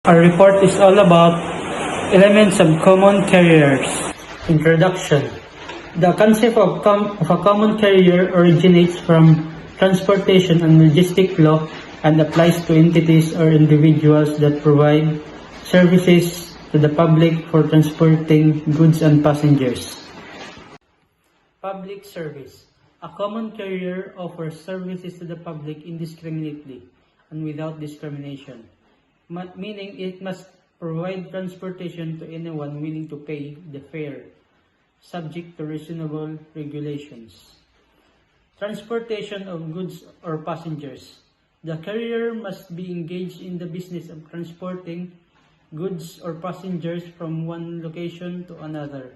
Our report is all about elements of common carriers. Introduction. The concept of a common carrier originates from transportation and logistic law and applies to entities or individuals that provide services to the public for transporting goods and passengers. Public service. A common carrier offers services to the public indiscriminately and without discrimination, meaning it must provide transportation to anyone willing to pay the fare, subject to reasonable regulations. Transportation of goods or passengers. The carrier must be engaged in the business of transporting goods or passengers from one location to another.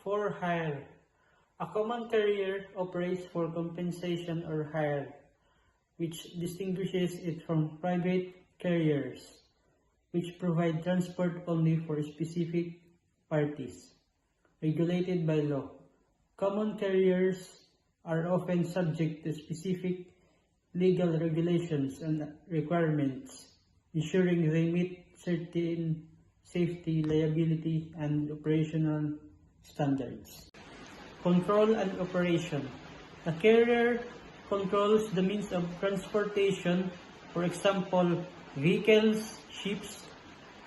For hire. A common carrier operates for compensation or hire, which distinguishes it from private carriers, which provide transport only for specific parties, regulated by law. Common carriers are often subject to specific legal regulations and requirements, ensuring they meet certain safety, liability, and operational standards. Control and operation. The carrier controls the means of transportation, for example, vehicles, ships,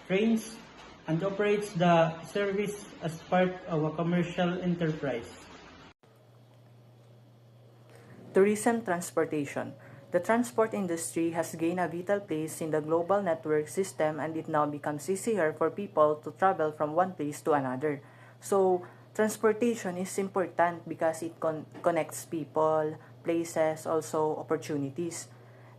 trains, and operates the service as part of a commercial enterprise. Tourism transportation. The transport industry has gained a vital place in the global network system, and it now becomes easier for people to travel from one place to another. So, transportation is important because it connects people, places, also opportunities.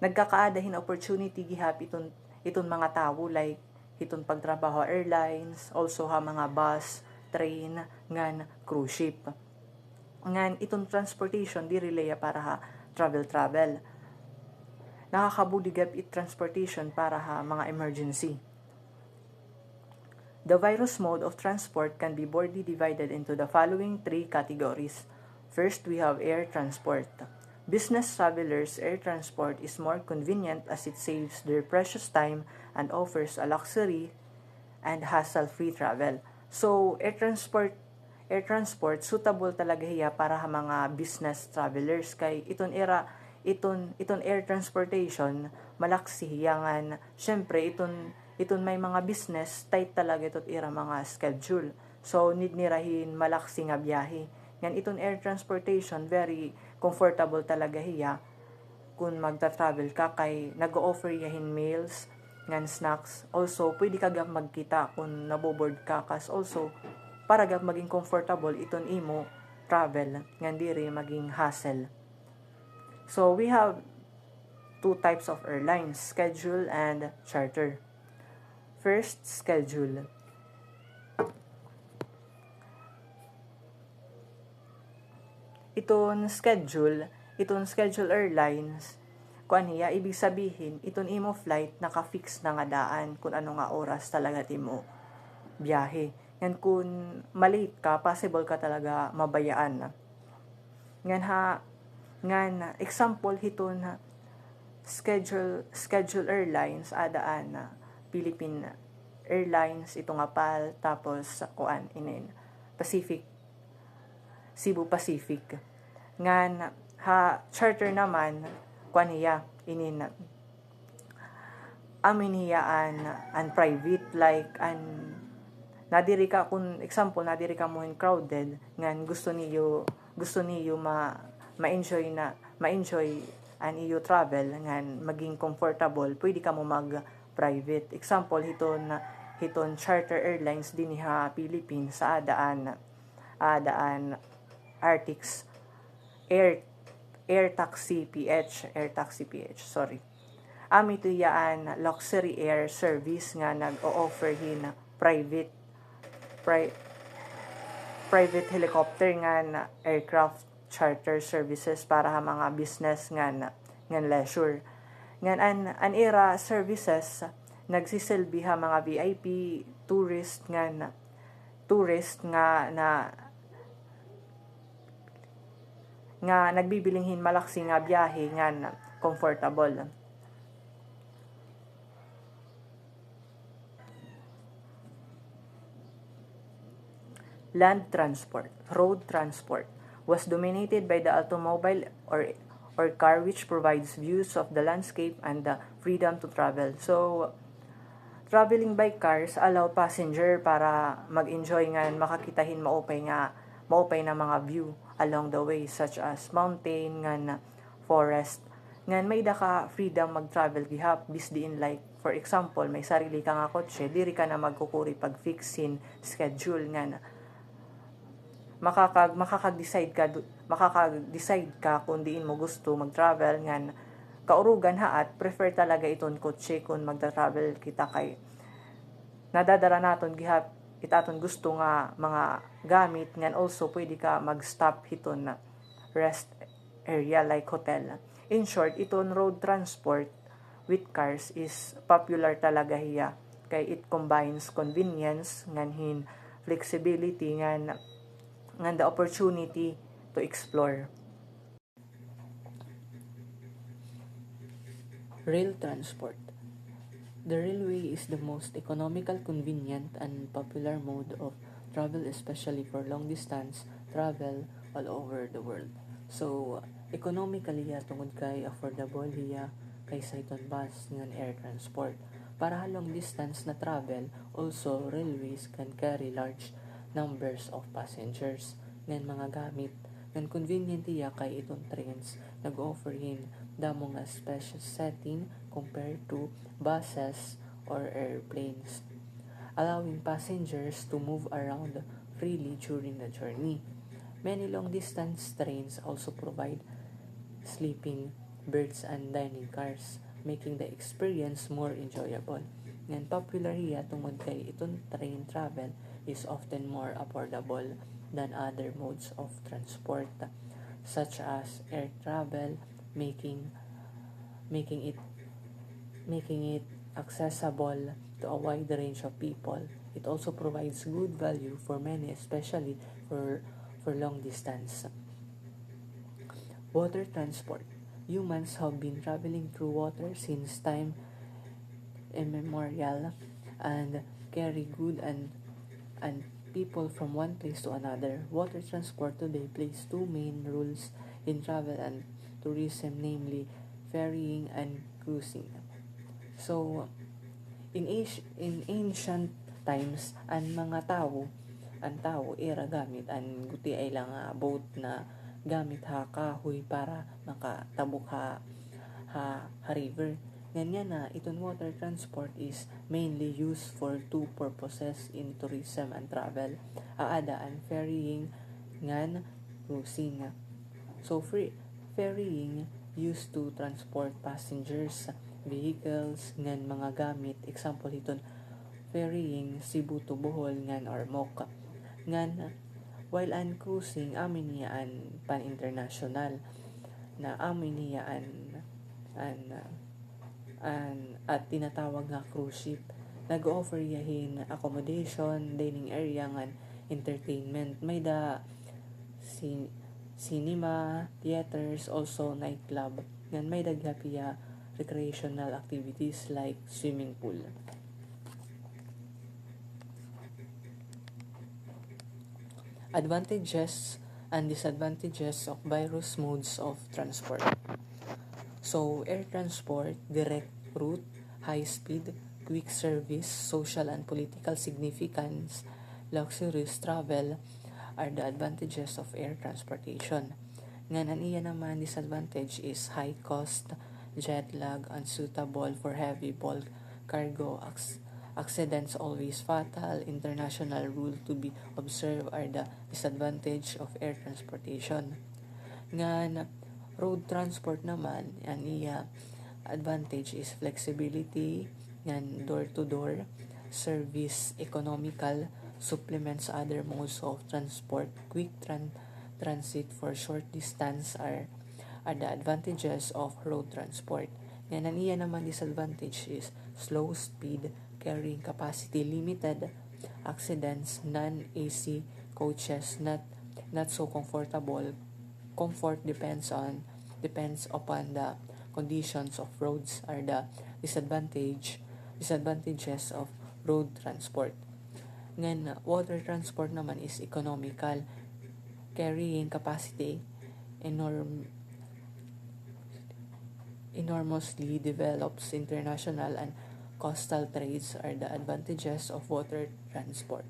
Nagkakaadahin opportunity gihap iton mga tao like iton pagtrabaho airlines, also ha mga bus, train, ngan cruise ship. Ngan iton transportation di relaya para ha travel. Nakakabudigap it transportation para ha mga emergency. The various mode of transport can be broadly divided into the following three categories. First, we have air transport. Business travelers' air transport is more convenient as it saves their precious time and offers a luxury and hassle-free travel. So, air transport suitable talaga hiya para ha mga business travelers kay iton air transportation malaksi hiyangan. Syempre iton may mga business tight talaga itot ira mga schedule. So need nirahin malaksi nga biyahe. Ngan iton air transportation very comfortable talaga hiya kung magta-travel ka kay nag-o-offer yahin meals ngan snacks. Also pwede ka gap magkita kung naboboard ka kas also para gap maging comfortable iton imo travel ngan diri maging hassle. So we have two types of airlines, schedule and charter. First, schedule. Iton schedule airlines, kuan hiya ibig sabihin, iton imo flight naka-fix na nga daan kung ano nga oras talaga timo biyahe. Yan kung malate ka, possible ka talaga mabayaan. Ngan example hiton schedule airlines adaan Philippine Airlines ito nga PAL tapos kuan inin Cebu Pacific ngan ha charter naman kuan hiya inin amin hiya an private like an nadiri ka kung example nadiri ka mo in crowded ngan gusto niyo ma-enjoy an iyo travel ngan maging comfortable pwede ka mo mag private. Example hiton charter airlines din ha Philippines sa adaan Artix Air Taxi PH sorry. Ami to yaan luxury air service nga nag-o-offer hin private helicopter nga aircraft charter services para ha mga business ngan leisure. Ngan an era services nagsisilbi ha mga VIP tourist nga nagbibilinghin malaksi nga biyahe nga comfortable. Land transport, road transport, was dominated by the automobile or car, which provides views of the landscape and the freedom to travel. So, traveling by cars allow passenger para mag-enjoy nga makakitahin maupay na mga view along the way, such as mountain nga forest nga may daka freedom mag-travel gihap bis diin, like for example may sarili ka nga kotse, diri ka na magkukuri pag fixin schedule nga makakag-decide ka kung diin mo gusto mag-travel nga kaurugan at prefer talaga iton kotse kung magta-travel kita, kay nadadara naton gihap itaton gusto nga mga gamit nga, also pwede ka mag-stop hiton na rest area like hotel. In short, iton road transport with cars is popular talaga hiya, kay it combines convenience nganhin flexibility nga the opportunity to explore. Rail transport. The railway is the most economical, convenient, and popular mode of travel, especially for long distance travel all over the world. So, economically tungod kay affordable hiya kaysa iton bus ngan air transport. Para long distance na travel, also railways can carry large numbers of passengers ngan mga gamit ngan convenient hiya kay iton trains nag-offerin damo nga special setting compared to buses or airplanes, allowing passengers to move around freely during the journey. Many long-distance trains also provide sleeping berths and dining cars, making the experience more enjoyable. Ngan popular hiya tungod kay iton train travel is often more affordable than other modes of transport, such as air travel, making it accessible to a wide range of people. It also provides good value for many, especially for long distance. Water transport. Humans have been traveling through water since time immemorial and carry good and people from one place to another. Water transport today plays two main roles in travel and tourism, namely ferrying and cruising. So, in ancient times, ang tao era gamit ang guti ay lang boat na gamit kahoy para makatabok ha river. Ganyan na iton water transport is mainly used for two purposes in tourism and travel. Aada ang ferrying ngan cruising. So ferrying used to transport passengers, vehicles ngan mga gamit. Example iton ferrying Cebu to Bohol ngan or Mocha ngan, while an cruising amin niya an pan international na amin niya at tinatawag nga cruise ship. Nag-offer yahin accommodation, dining area ngan entertainment, may da cinema, theaters, also nightclub ngan may daghapiya recreational activities like swimming pool. Advantages and disadvantages of various modes of transport. So, air transport, direct route, high speed, quick service, social and political significance, luxurious travel are the advantages of air transportation. Ngan iya naman disadvantage is high cost, jet lag, unsuitable for heavy bulk cargo, accidents always fatal, international rule to be observed are the disadvantage of air transportation. Ngan road transport naman, ang iya advantage is flexibility, ngan door-to-door, service, economical, supplements other modes of transport, quick transit for short distance are the advantages of road transport. Ngan ang iya naman disadvantage is slow speed, carrying capacity limited, accidents, non-AC coaches not so comfortable. Comfort depends upon the conditions of roads are the disadvantages of road transport. Ngan water transport naman is economical. Carrying capacity enormously develops international and coastal trades are the advantages of water transport.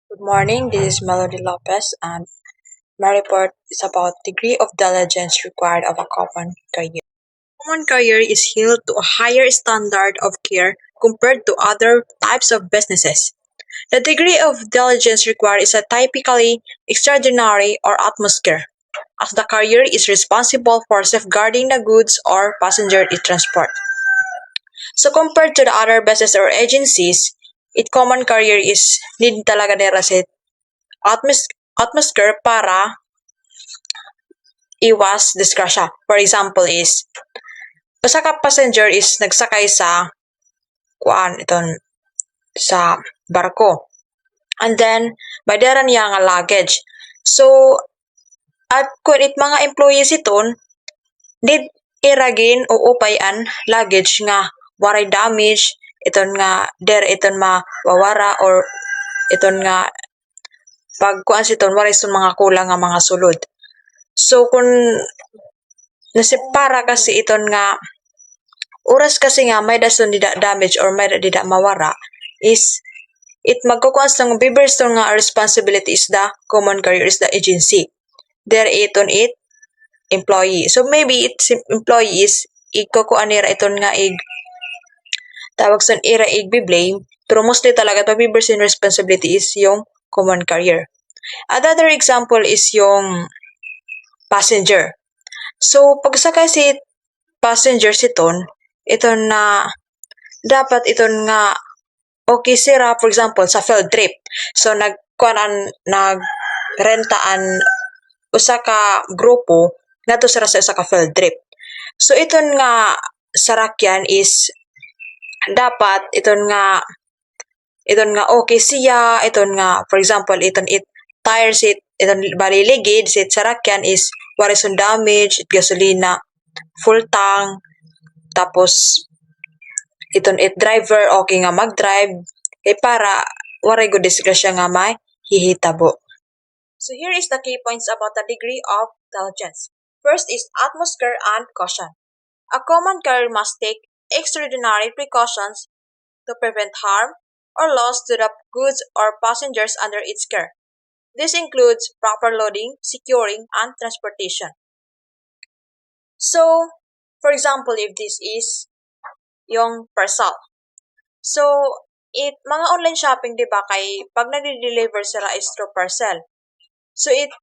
Good morning, this is Melody Lopez, and my report is about degree of diligence required of a common carrier. Common carrier is held to a higher standard of care compared to other types of businesses. The degree of diligence required is a typically extraordinary or utmost care, as the carrier is responsible for safeguarding the goods or passenger it transport. So compared to the other business or agencies, it common carrier is need talaga nila sa atmosphere para iwas disgrasya. For example is, usa ka passenger is nagsakay sa sa barko. And then, baydaran niya nga luggage. So, at kung it mga employees iton, did iragin o upayan luggage nga waray damage, iton nga iton mawawara or iton nga pagkuan siton waray sun mga kulang nga mga sulod. So kung nasipara kasi iton nga oras kasi nga may dason dida damage or may dida mawara is it magkukuan ng bibers nga responsibility is the common carrier is the agency. There iton it employee. So maybe it's employees ikukuan nira iton nga tawag sa ira blame pero mostly talaga pabibers in responsibility is yung common carrier. Another example is yung passenger. So, pagsakay si passenger siton, iton na dapat iton nga okay sira for example sa field trip. So nagrentaan usa ka grupo ngadto sira sa usa ka field trip. So iton nga sarakyan is dapat iton nga okay siya, iton nga for example iton it tire seat iton bali ligid seat sarakyan is wala sun damage, gasolina, full tank, tapos iton it driver okay nga mag-drive para waray good disgrasya nga may hihitabo. So here is the key points about the degree of diligence. First is atmosphere and caution. A common carrier must take extraordinary precautions to prevent harm or loss to the goods or passengers under its care. This includes proper loading, securing, and transportation. So, for example, if this is yung parcel. So, mga online shopping, di ba, kay pag nade-deliver sila is through parcel. So, it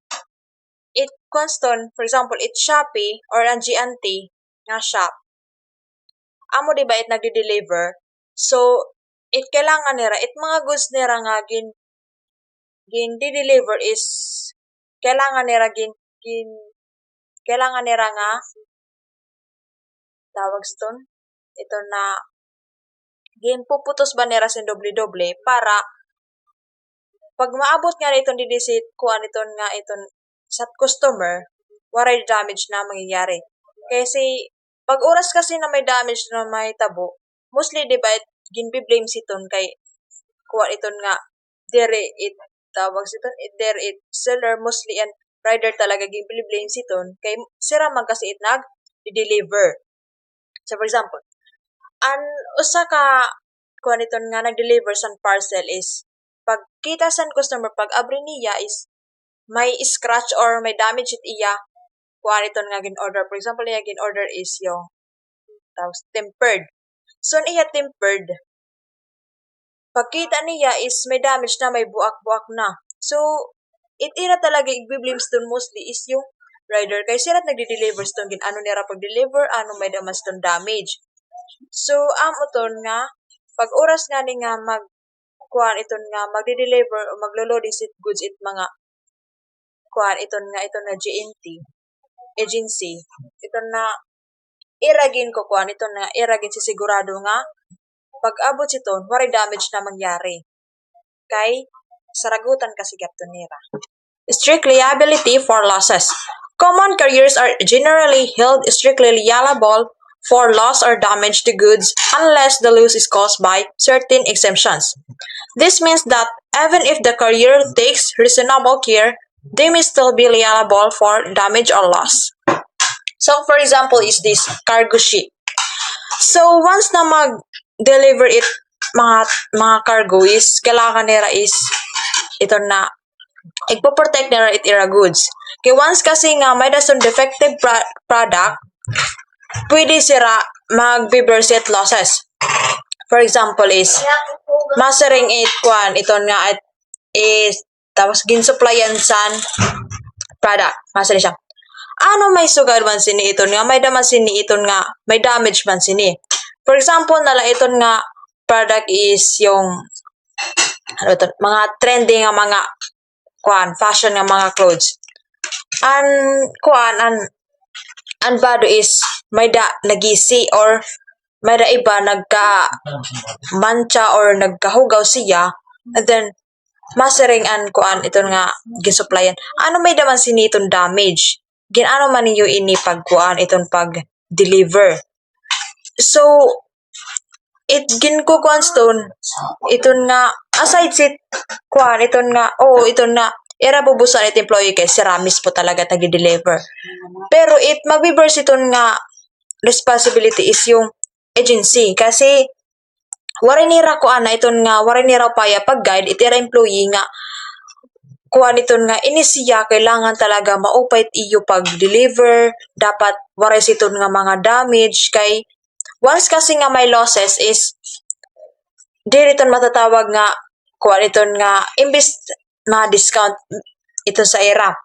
constant, for example, it Shopee or ang GNT nga shop. Amo di ba it nagde-deliver? So, it kailangan nila, it mga goods nila nga gin di-deliver is kailangan nila kailangan nila nga tawag ston ito na ginpuputos ba nila sa doble-doble para pag maabot nga itong didisit kuan iton nga iton sa customer waray damage na mangyayari. Kasi pag oras kasi na may damage na may tabo, mostly di ba ginbi-blame siton kay kuan iton nga dere it tawag siton there it seller mostly and rider talaga ginbi-blame siton kay sira man kasi it nag-deliver. So for example, an usa ka kuan iton nga nag-deliver sa parcel is pag kita sa customer pag abri niya is may scratch or may damage it iya kuan iton nga gin-order. For example, iya gin-order is yung tempered. So iya tempered pagkita niya is may damage na, may buak-buak na. So, ira talaga i-blame stone mostly is yung rider. Kaya sila nagde-deliver stone gin ano nira pag-deliver, ano may daman stone damage. So, uton nga, pag oras nga ni nga kuan iton nga magde-deliver o maglo-loading sit goods it mga kuan iton nga GNT agency. Iton na iragin ko kuan iton nga iragin si sigurado nga pag abot siton waray damage na mangyari. Kay saragutan kasi gyapton nira. Strict liability for losses. Common carriers are generally held strictly liable for loss or damage to goods unless the loss is caused by certain exemptions. This means that even if the carrier takes reasonable care, they may still be liable for damage or loss. So, for example, is this cargo ship. So, once na mag-deliver it, mga cargo is, kailangan nila is, ito na, ipoprotect nila it ira goods. Kaya once kasi nga may dason defective product, pwede sira mag-reverse losses. For example is, mastering it kwan, ito nga it is, tapos ginsupplyan san product, mastering siya. Ano may sugad man sini ito nga, may daman sini ito nga, may damage man sini. For example, nala ito nga product is yung, ano ito, mga trending nga mga, fashion nga mga clothes. Ang bado is, may da nagisi or may da iba nagka mancha or nagkahugaw siya, and then mastering ito nga gisupplyan. Ano may daman sini itong damage? Ginano man niyo ini itong pag-deliver. So, ginkukuan stone, iton nga, aside sit, iton nga, iton nga, era bubusan it employee kay si Ramis po talaga tagi-deliver. Pero magbiburst iton nga, responsibility is yung agency. Kasi, warinira iton nga, warinira paya pag-guide, itira employee nga, iton nga, inisiya, kailangan talaga maupait iyo pag-deliver, dapat waris iton nga mga damage, kay, once kasi nga may losses is, dito matatawag nga, iton nga, imbis na discount, ito sa era.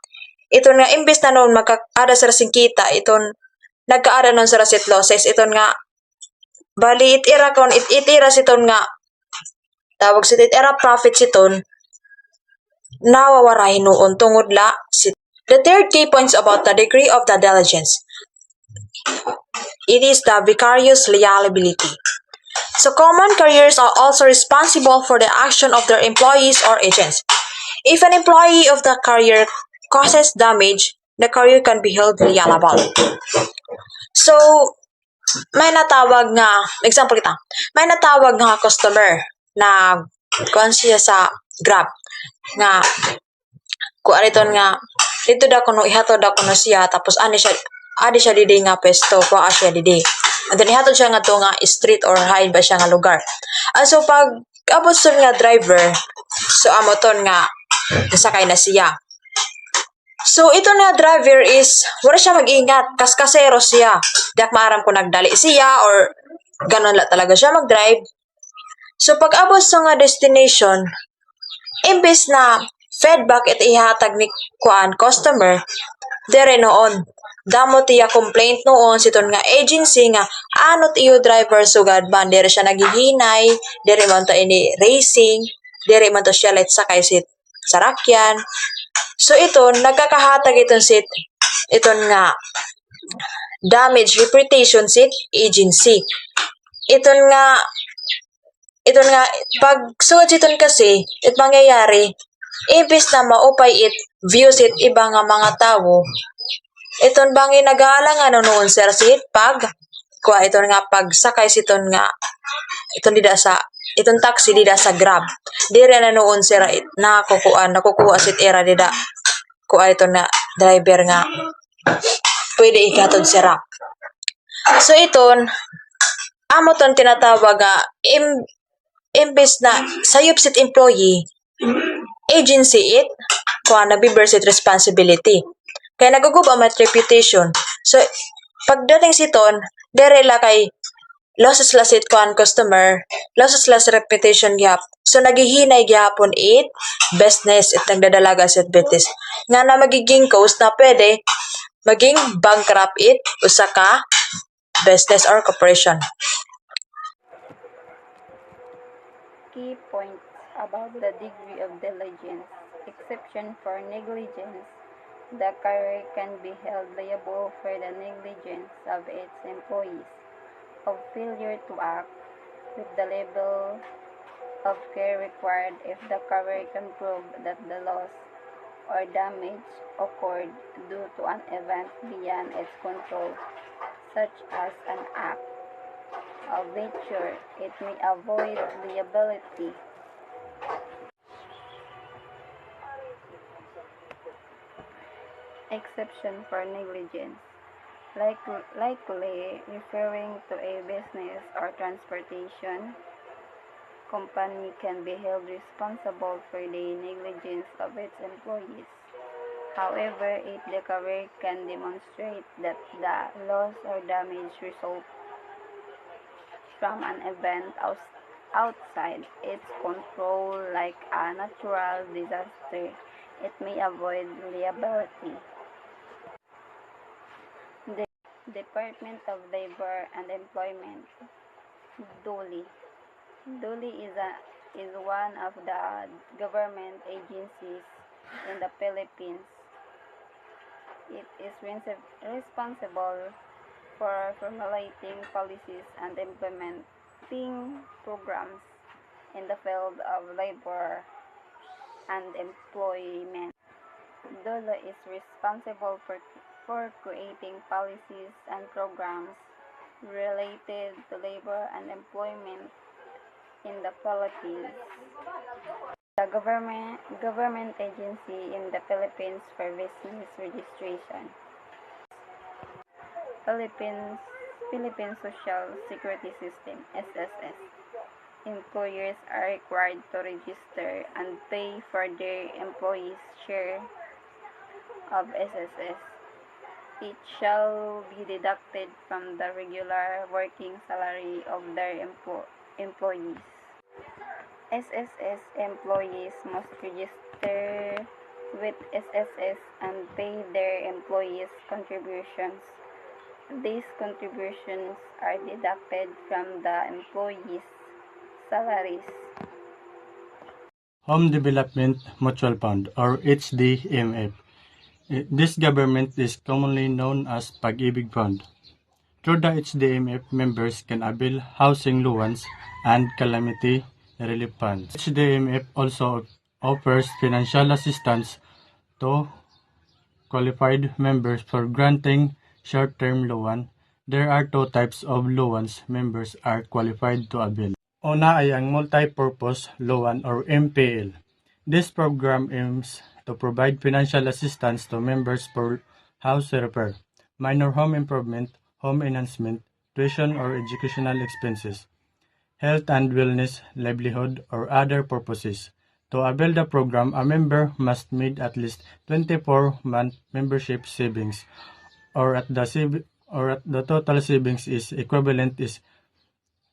Iton nga, imbis na noon magkakaada sa rasingkita, iton, nagkaada noon sa rasit losses, iton nga, bali, itiras iton nga, tawag sa itira profits iton, nawawarahin noon tungod la. The third key points about the degree of the diligence. It is the vicarious liability. So common carriers are also responsible for the action of their employees or agents. If an employee of the carrier causes damage, the carrier can be held liable. So, may natawag nga, example kita, may natawag nga customer na kuan siya sa Grab nga kuan iton nga dito da kuno ihatod da kuno siya tapos adi siya didi nga pesto kuha siya didi. And then ihatod siya nga to nga street or hide ba siya nga lugar. So pag abot sun nga driver, so amo ton nga nasakay na siya. So ito na driver is wala siya mag-ingat, kaskasero siya. Dak maaram ko nagdali siya or ganon la talaga siya mag-drive. So pag abot sa nga destination, imbes na feedback it ihatag ni customer, dere noon damot iya complaint noon siton nga agency nga anot iyo driver sugad man dere siya naghihinay, dere man to ini racing, dere man to siya let sakay sit sarakyan. So ito nagkakahatag iton nga damage reputation sit agency. Iton nga pag sugad siton kasi it mangyayari imbes na maupay it views it iba nga mga tao, iton bangin nag-aalangan noon sir sit pag iton nga pagsakay siton nga iton dida sa iton taxi dida sa Grab, dire na noon sir nakukuha sit era dida iton nga driver nga pwede ikatod sira. So iton amo ton tinatawag nga imbes na sayop sit employee, agency it nagbe-bear it responsibility. Kaya naguguba mat reputation. So pagdating siton, dere la kay losses la sit customer, losses la reputation gap. So naghihinay gyapon it business it nagdadalaga sa business. Nga na magiging cost na pwede maging bankrupt it usa ka business or corporation. Key points about the degree of diligence. Exception for negligence. The carrier can be held liable for the negligence of its employees of failure to act with the level of care required if the carrier can prove that the loss or damage occurred due to an event beyond its control, such as an act of nature, it may avoid liability. Exception for negligence, likely referring to a business or transportation company can be held responsible for the negligence of its employees. However, if the carrier can demonstrate that the loss or damage result from an event outside its control, like a natural disaster, it may avoid liability. The Department of Labor and Employment, DOLE. DOLE is one of the government agencies in the Philippines. It is responsible for formulating policies and implementing programs in the field of labor and employment. DOLE is responsible for creating policies and programs related to labor and employment in the Philippines. The government agency in the Philippines for business registration. Philippine Social Security System, SSS. Employers are required to register and pay for their employees' share of SSS. It shall be deducted from the regular working salary of their employees. SSS employees must register with SSS and pay their employees' contributions. These contributions are deducted from the employees' salaries. Home Development Mutual Fund or HDMF. This government is commonly known as Pag-ibig Fund. Through the HDMF, members can avail housing loans and calamity relief funds. HDMF also offers financial assistance to qualified members for granting short-term loan. There are two types of loans members are qualified to avail. Una ay ang Multi-Purpose Loan or MPL. This program aims to provide financial assistance to members for house repair, minor home improvement, home enhancement, tuition or educational expenses, health and wellness, livelihood, or other purposes. To avail the program, a member must meet at least 24-month membership savings, or at the total savings is equivalent is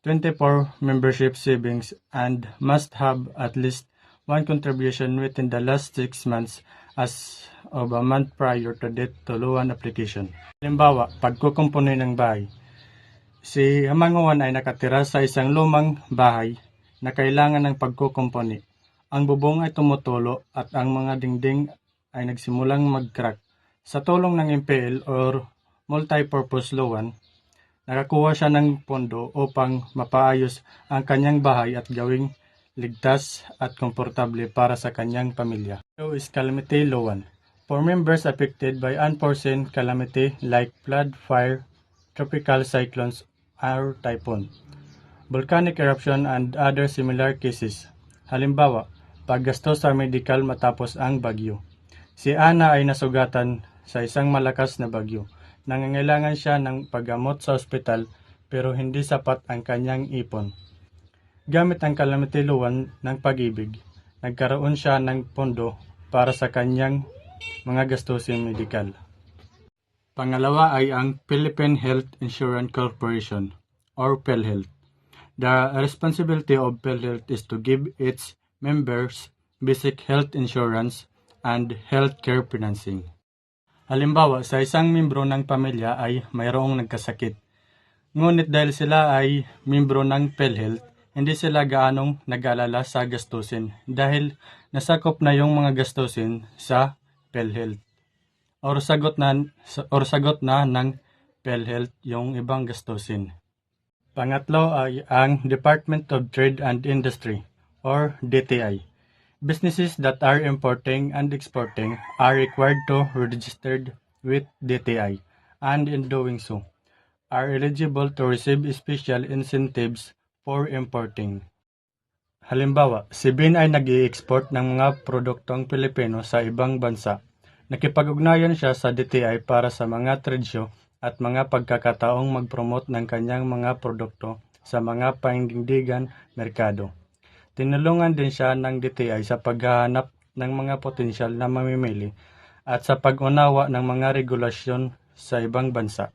24 membership savings, and must have at least one contribution within the last 6 months as of a month prior to date to loan application. Halimbawa, pagkukumpuni ng bahay. Si Hamanguan ay nakatira sa isang lumang bahay na kailangan ng pagkukumpuni. Ang bubong ay tumutulo at ang mga dingding ay nagsimulang mag-crack. Sa tulong ng MPL or Multi-Purpose Loan, nakakuha siya ng pondo upang mapaayos ang kanyang bahay at gawing ligtas at komportable para sa kanyang pamilya. Ito is Calamity Loan. For members affected by unforeseen calamity like flood, fire, tropical cyclones, or typhoon, volcanic eruption, and other similar cases. Halimbawa, paggasto sa medical matapos ang bagyo. Si Ana ay nasugatan sa isang malakas na bagyo. Nangangailangan siya ng paggamot sa ospital pero hindi sapat ang kanyang ipon. Gamit ang calamity loan ng Pag-ibig, nagkaroon siya ng pondo para sa kanyang mga gastusin medikal. Pangalawa ay ang Philippine Health Insurance Corporation or PhilHealth. The responsibility of PhilHealth is to give its members basic health insurance and healthcare financing. Halimbawa, sa isang membro ng pamilya ay mayroong nagkasakit. Ngunit dahil sila ay membro ng PhilHealth, hindi sila gaanong nag-alala sa gastusin dahil nasakop na yung mga gastusin sa PhilHealth. Or sagot na ng PhilHealth yung ibang gastusin. Pangatlo ay ang Department of Trade and Industry or DTI. Businesses that are importing and exporting are required to register with DTI, and in doing so, are eligible to receive special incentives for importing. Halimbawa, si Bin ay nag-i-export ng mga produktong Pilipino sa ibang bansa. Nakipag-ugnayan siya sa DTI para sa mga trade show at mga pagkakataong mag-promote ng kanyang mga produkto sa mga panindigan merkado. Tinulungan din siya ng DTI sa paghahanap ng mga potensyal na mamimili at sa pag-unawa ng mga regulasyon sa ibang bansa.